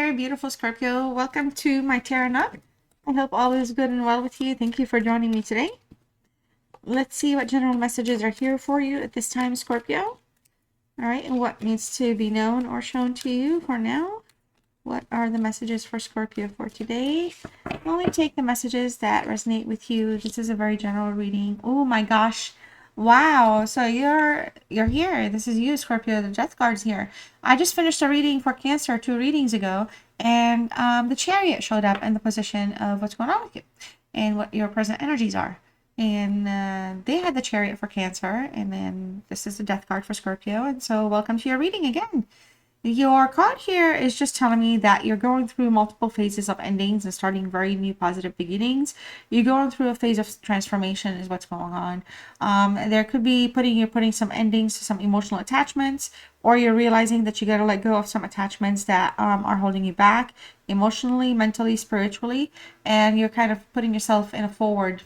there, beautiful Scorpio. Welcome to my Tarot Nook. I hope all is good and well with you. Thank you for joining me today. Let's see what general messages are here for you at this time, Scorpio. All right, and what needs to be known or shown to you for now? What are the messages for Scorpio for today? Only take the messages that resonate with you. This is a very general reading. Oh my gosh. Wow. So you're here. This is you, Scorpio. The Death Card's here. I just finished a reading for Cancer 2 readings ago, and the Chariot showed up in the position of what's going on with you and what your present energies are. And they had the Chariot for Cancer, and then this is the Death card for Scorpio. And so welcome to your reading again. Your card here is just telling me that you're going through multiple phases of endings and starting very new positive beginnings. You're going through a phase of transformation is what's going on. There could be you're putting some endings to some emotional attachments, or you're realizing that you got to let go of some attachments that are holding you back emotionally, mentally, spiritually, and you're kind of putting yourself in a forward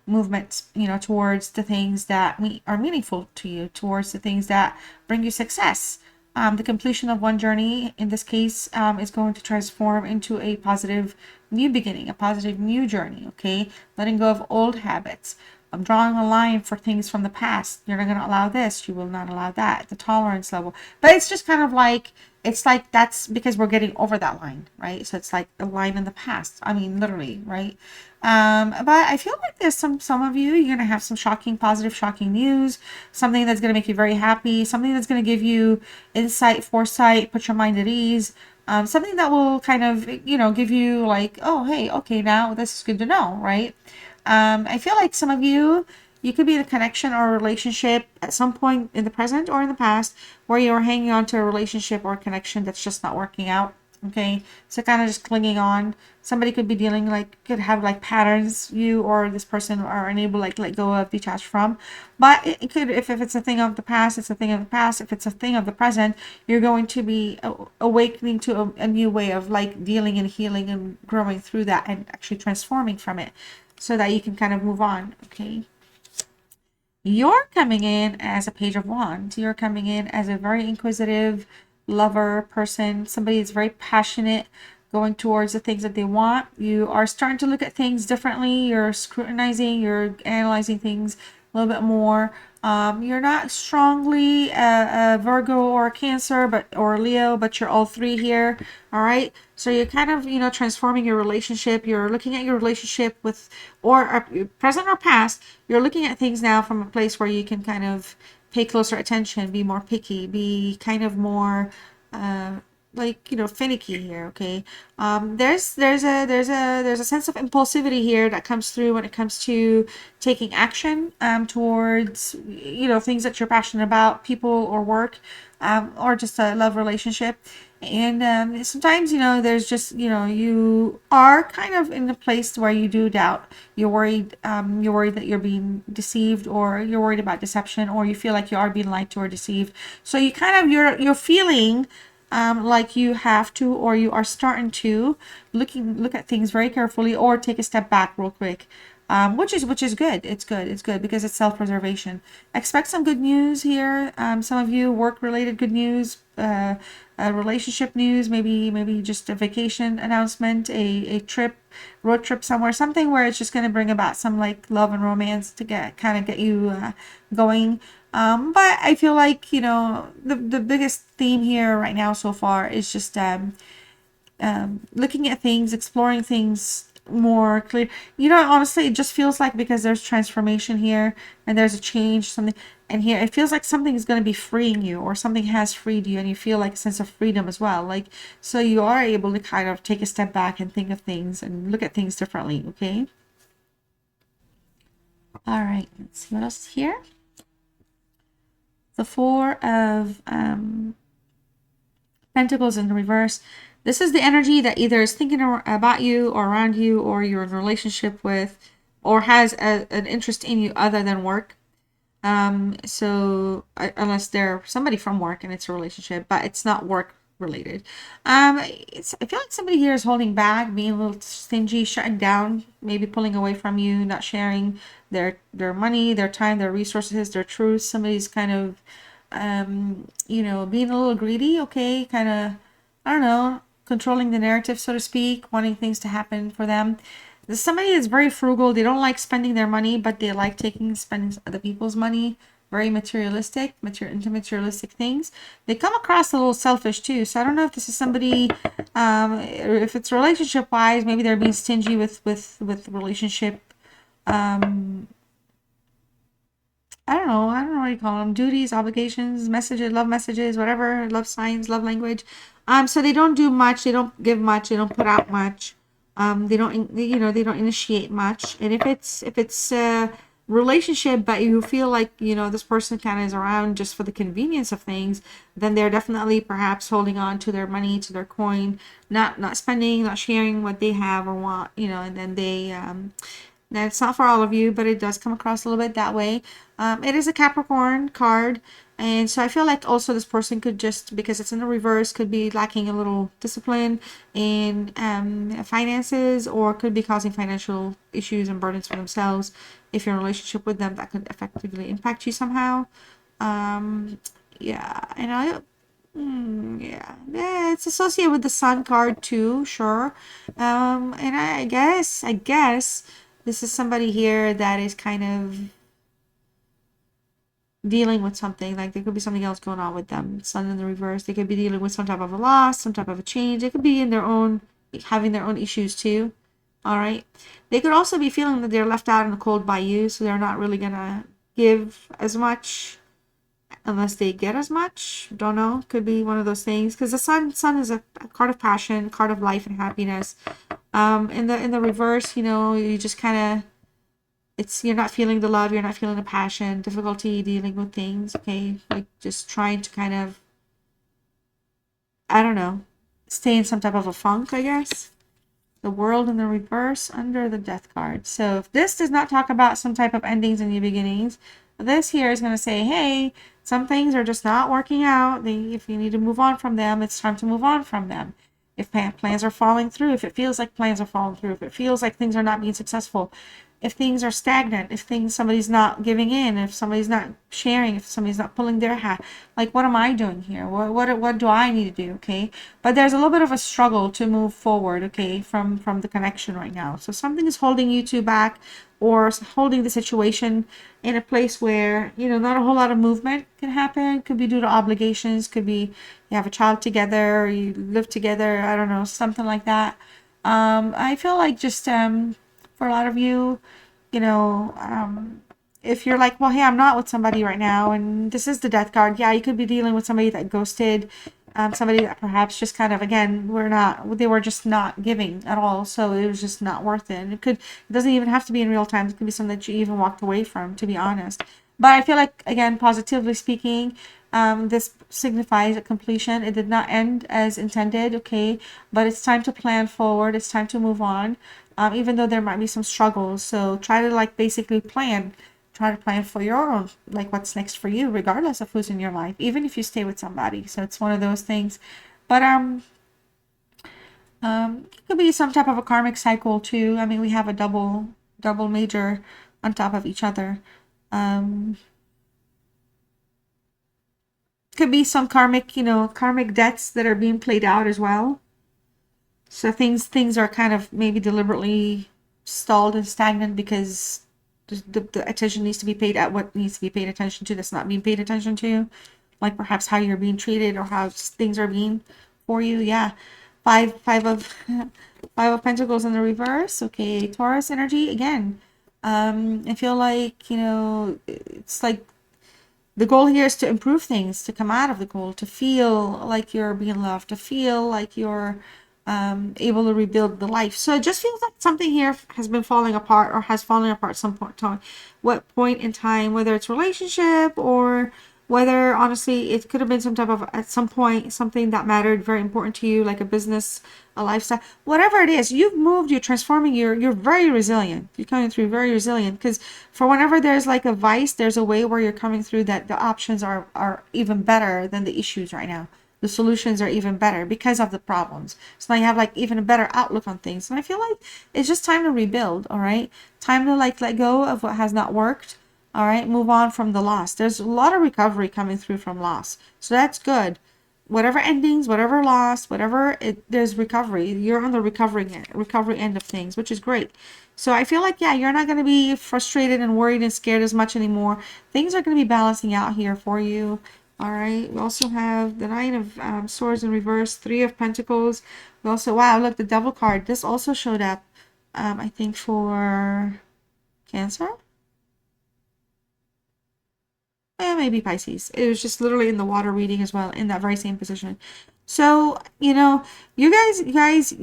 movements, towards the things that are meaningful to you, towards the things that bring you success. The completion of one journey, in this case, is going to transform into a positive new beginning, a positive new journey, okay? Letting go of old habits. I'm drawing a line for things from the past. You're not going to allow this. You will not allow that. The tolerance level. But it's just kind of like, it's like that's because we're getting over that line, right? So it's like a line in the past. I mean, literally, right? But I feel like there's some of you, you're going to have some positive, shocking news, something that's going to make you very happy, something that's going to give you insight, foresight, put your mind at ease, something that will kind of, give you like, oh, hey, okay, now this is good to know, right? I feel like some of you could be in a connection or a relationship at some point in the present or in the past where you're hanging on to a relationship or a connection that's just not working out. Okay, so kind of just clinging on. Somebody could be could have like patterns you or this person are unable like let go of, detach from. But it could, if it's a thing of the past, it's a thing of the past. If it's a thing of the present, you're going to be awakening to a new way of like dealing and healing and growing through that and actually transforming from it so that you can kind of move on. Okay. You're coming in as a Page of Wands. You're coming in as a very inquisitive lover person, somebody that's very passionate, going towards the things that they want. You are starting to look at things differently. You're scrutinizing, you're analyzing things a little bit more. You're not strongly a Virgo or a Cancer, or a Leo, but you're all three here. All right. So you're kind of, transforming your relationship. You're looking at your relationship with, or present or past. You're looking at things now from a place where you can kind of pay closer attention, be more picky, be kind of more, finicky here. Okay. There's a sense of impulsivity here that comes through when it comes to taking action towards things that you're passionate about, people or work, or just a love relationship. And sometimes there's just you are kind of in a place where you do doubt. You're worried that you're being deceived, or you're worried about deception, or you feel like you are being lied to or deceived. So you kind of you're feeling like you have to, or you are starting to look at things very carefully, or take a step back real quick, which is good. It's good because it's self-preservation. Expect some good news here. Some of you work-related good news, relationship news, maybe just a vacation announcement, a road trip somewhere, something where it's just going to bring about some like love and romance to get you going. But I feel like the biggest theme here right now so far is just looking at things, exploring things more clear. Honestly, it just feels like, because there's transformation here and there's a change, something, and here it feels like something is going to be freeing you, or something has freed you, and you feel like a sense of freedom as well. Like, so you are able to kind of take a step back and think of things and look at things differently. Okay. All right. Let's see what else is here. The Four of Pentacles in reverse. This is the energy that either is thinking about you or around you, or you're in a relationship with, or has an interest in you other than work. So unless they're somebody from work and it's a relationship, but it's not work related. I feel like somebody here is holding back, being a little stingy, shutting down, maybe pulling away from you, not sharing their money, their time, their resources, their truth. Somebody's kind of being a little greedy. Okay, kind of I don't know, controlling the narrative, so to speak, wanting things to happen for them. There's somebody is very frugal. They don't like spending their money, but they like spending other people's money. Very materialistic, into materialistic things. They come across a little selfish too. So I don't know if this is somebody, if it's relationship wise, maybe they're being stingy with relationship. Um, I don't know what you call them, duties, obligations, messages, love messages, whatever, love signs, love language. So they don't do much, they don't give much, they don't put out much. They don't, they don't initiate much. And if it's a relationship, but you feel like, this person kind of is around just for the convenience of things, then they're definitely perhaps holding on to their money, to their coin, not spending, not sharing what they have or want, and then they, now, it's not for all of you, but it does come across a little bit that way. It is a Capricorn card. And so I feel like also this person could just, because it's in the reverse, could be lacking a little discipline in finances, or could be causing financial issues and burdens for themselves. If you're in a relationship with them, that could effectively impact you somehow. Um, yeah, and yeah, it's associated with the Sun card too, sure. And I guess this is somebody here that is kind of dealing with something. Like there could be something else going on with them. Sun in the reverse. They could be dealing with some type of a loss, some type of a change. They could be in their own, having their own issues too. All right. They could also be feeling that they're left out in the cold by you, so they're not really gonna give as much unless they get as much. Don't know. Could be one of those things. Because the sun is a card of passion, card of life and happiness. In the reverse, you just kind of, you're not feeling the love, you're not feeling the passion, difficulty dealing with things. Okay, like just trying to kind of, I don't know, stay in some type of a funk, I guess. The world in the reverse under the death card. So if this does not talk about some type of endings and new beginnings, this here is going to say, hey, some things are just not working out. If you need to move on from them, it's time to move on from them. If plans are falling through, if it feels like plans are falling through, if it feels like things are not being successful, if things are stagnant, if somebody's not giving in, if somebody's not sharing, if somebody's not pulling their hat, like what am I doing here? What do I need to do? Okay, but there's a little bit of a struggle to move forward. Okay, from the connection right now. So something is holding you two back, or holding the situation in a place where not a whole lot of movement can happen. Could be due to obligations. Could be you have a child together, or you live together. I don't know, something like that. I feel like just for a lot of you, you know, if you're like, well, hey, I'm not with somebody right now, and this is the death card, yeah, you could be dealing with somebody that ghosted, somebody that perhaps just kind of, again, they were just not giving at all, so it was just not worth it. It doesn't even have to be in real time. It could be something that you even walked away from, to be honest. But I feel like, again, positively speaking, this signifies a completion. It did not end as intended, okay, but it's time to plan forward. It's time to move on, even though there might be some struggles. So try to like basically try to plan for your own, like what's next for you, regardless of who's in your life, even if you stay with somebody. So it's one of those things. But it could be some type of a karmic cycle too. I mean, we have a double major on top of each other. Um, could be some karmic debts that are being played out as well. So things are kind of maybe deliberately stalled and stagnant because the attention needs to be paid at what needs to be paid attention to that's not being paid attention to, like perhaps how you're being treated or how things are being for you. Yeah, five of five of Pentacles in the reverse. Okay, Taurus energy again. I feel like it's like the goal here is to improve things, to come out of the goal, to feel like you're being loved, to feel like you're able to rebuild the life. So it just feels like something here has been falling apart, or has fallen apart some point in time, whether it's relationship, or whether honestly it could have been some type of, at some point, something that mattered, very important to you, like a business, a lifestyle, whatever it is. You've moved, you're transforming, you're very resilient, you're coming through very resilient, because for whenever there's like a vice, there's a way where you're coming through that the options are even better than the issues right now. The solutions are even better because of the problems. So now you have like even a better outlook on things. And I feel like it's just time to rebuild, all right? Time to like let go of what has not worked, all right? Move on from the loss. There's a lot of recovery coming through from loss. So that's good. whatever endings, whatever loss, whatever there's recovery. You're on the recovery end of things, which is great. So I feel like, yeah, you're not going to be frustrated and worried and scared as much anymore. Things are going to be balancing out here for you. All right. We also have the Nine of Swords in reverse, Three of Pentacles. We also, wow, look, the Devil card. This also showed up, I think, for Cancer. Maybe Pisces. It was just literally in the water reading as well, in that very same position. So, you know, you guys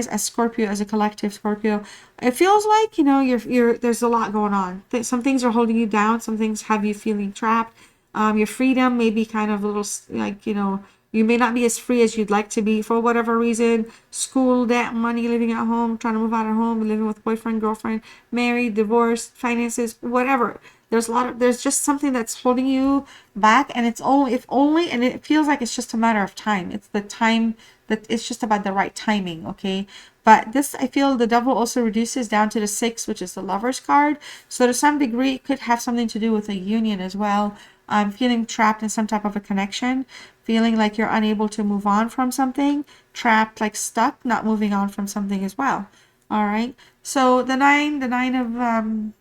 as Scorpio, as a collective Scorpio, it feels like, you know, there's a lot going on. Some things are holding you down. Some things have you feeling trapped. Your freedom may be kind of a little, like, you know, you may not be as free as you'd like to be for whatever reason. School, debt, money, living at home, trying to move out of home, living with boyfriend, girlfriend, married, divorced, finances, whatever. There's just something that's holding you back, and it's only, if only, and it feels like it's just a matter of time. It's the time that it's just about the right timing, okay? But this, I feel the Devil also reduces down to the 6, which is the Lover's card. So to some degree, it could have something to do with a union as well. Feeling trapped in some type of a connection, feeling like you're unable to move on from something, trapped, like stuck, not moving on from something as well. All right. So the nine of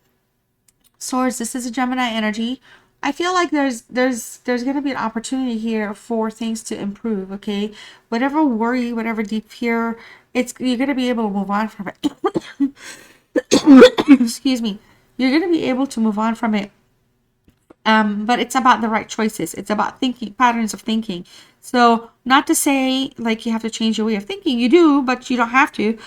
Swords, this is a Gemini energy. I feel like there's going to be an opportunity here for things to improve, okay? Whatever worry, whatever deep fear, you're going to be able to move on from it. Excuse me. You're going to be able to move on from it. But it's about the right choices. It's about thinking, patterns of thinking. So not to say like you have to change your way of thinking. You do, but you don't have to.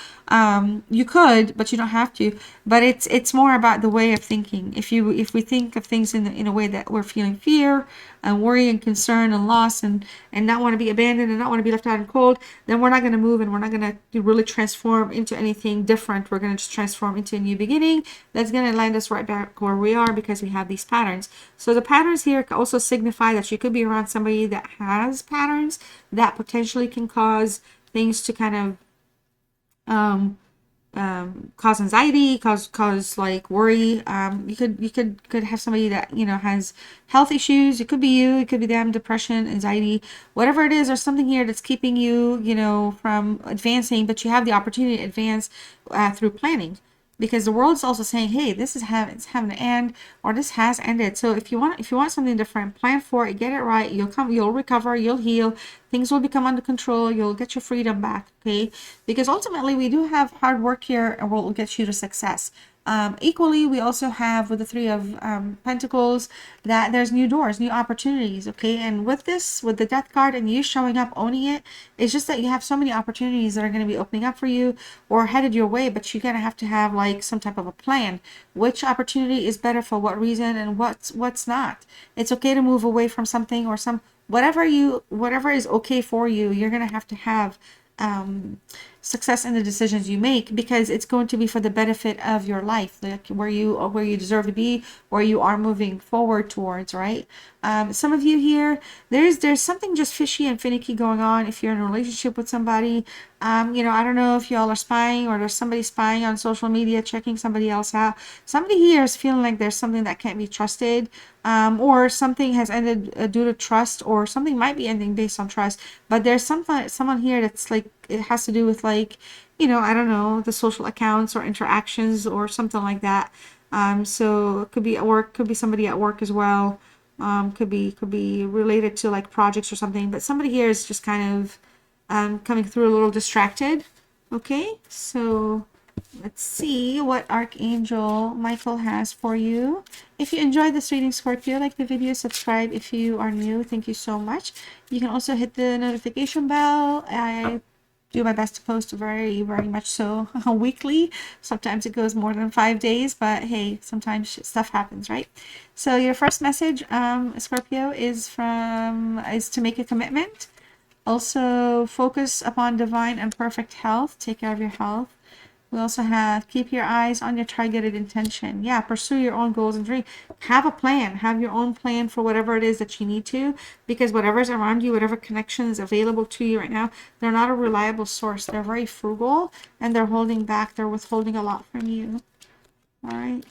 You could, but you don't have to. But it's more about the way of thinking. If we think of things in a way that we're feeling fear and worry and concern and loss and not want to be abandoned and not want to be left out in cold, then we're not going to move, and we're not going to really transform into anything different. We're going to just transform into a new beginning that's going to land us right back where we are, because we have these patterns. So the patterns here also signify that you could be around somebody that has patterns that potentially can cause things to kind of cause anxiety, cause like worry. You could have somebody that, you know, has health issues. It could be you, it could be them, depression, anxiety, whatever it is. There's something here that's keeping you, you know, from advancing, but you have the opportunity to advance through planning. Because the world's also saying, hey, this is having to end, or this has ended. So if you want something different, plan for it, get it right. You'll recover, you'll heal, things will become under control, you'll get your freedom back, okay? Because ultimately we do have hard work here, and will get you to success. Equally, we also have with the Three of Pentacles that there's new doors, new opportunities, okay? And with this, with the Death card and you showing up, owning it, it's just that you have so many opportunities that are going to be opening up for you or headed your way, but you're going to have to have like some type of a plan. Which opportunity is better for what reason, and what's not. It's okay to move away from something, or whatever is okay for you. You're going to have success in the decisions you make, because it's going to be for the benefit of your life, like where you deserve to be, where you are moving forward towards, right? Some of you here, there's something just fishy and finicky going on if you're in a relationship with somebody. You know, I don't know if y'all are spying, or there's somebody spying on social media, checking somebody else out. Somebody here is feeling like there's something that can't be trusted, or something has ended due to trust, or something might be ending based on trust. But there's someone here that's like, it has to do with like, you know, I don't know, the social accounts or interactions or something like that. So it could be at work, could be somebody at work as well. Could be related to like projects or something. But somebody here is just kind of coming through a little distracted. Okay, so let's see what Archangel Michael has for you. If you enjoyed this reading, Scorpio, like the video, subscribe if you are new. Thank you so much. You can also hit the notification bell. I do my best to post very, very much so weekly. Sometimes it goes more than 5 days, but hey, sometimes stuff happens, right? So your first message, Scorpio, is to make a commitment. Also, focus upon divine and perfect health. Take care of your health. We also have keep your eyes on your targeted intention. Yeah, pursue your own goals and dreams. Have a plan. Have your own plan for whatever it is that you need to, because whatever's around you, whatever connection is available to you right now, they're not a reliable source. They're very frugal, and they're holding back. They're withholding a lot from you. All right.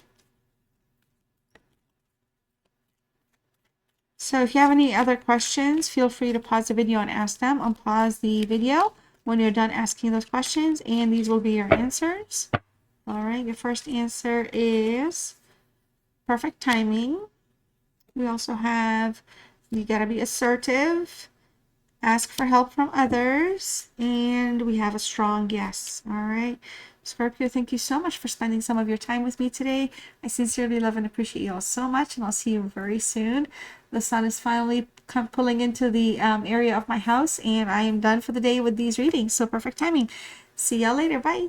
So if you have any other questions, feel free to pause the video and ask them. Unpause the video when you're done asking those questions, and these will be your answers. All right, your first answer is perfect timing. We also have you gotta be assertive, ask for help from others, and we have a strong yes. All right, Scorpio, thank you so much for spending some of your time with me today. I sincerely love and appreciate you all so much, and I'll see you very soon. The sun is finally pulling into the area of my house, and I am done for the day with these readings. So perfect timing. See y'all later. Bye.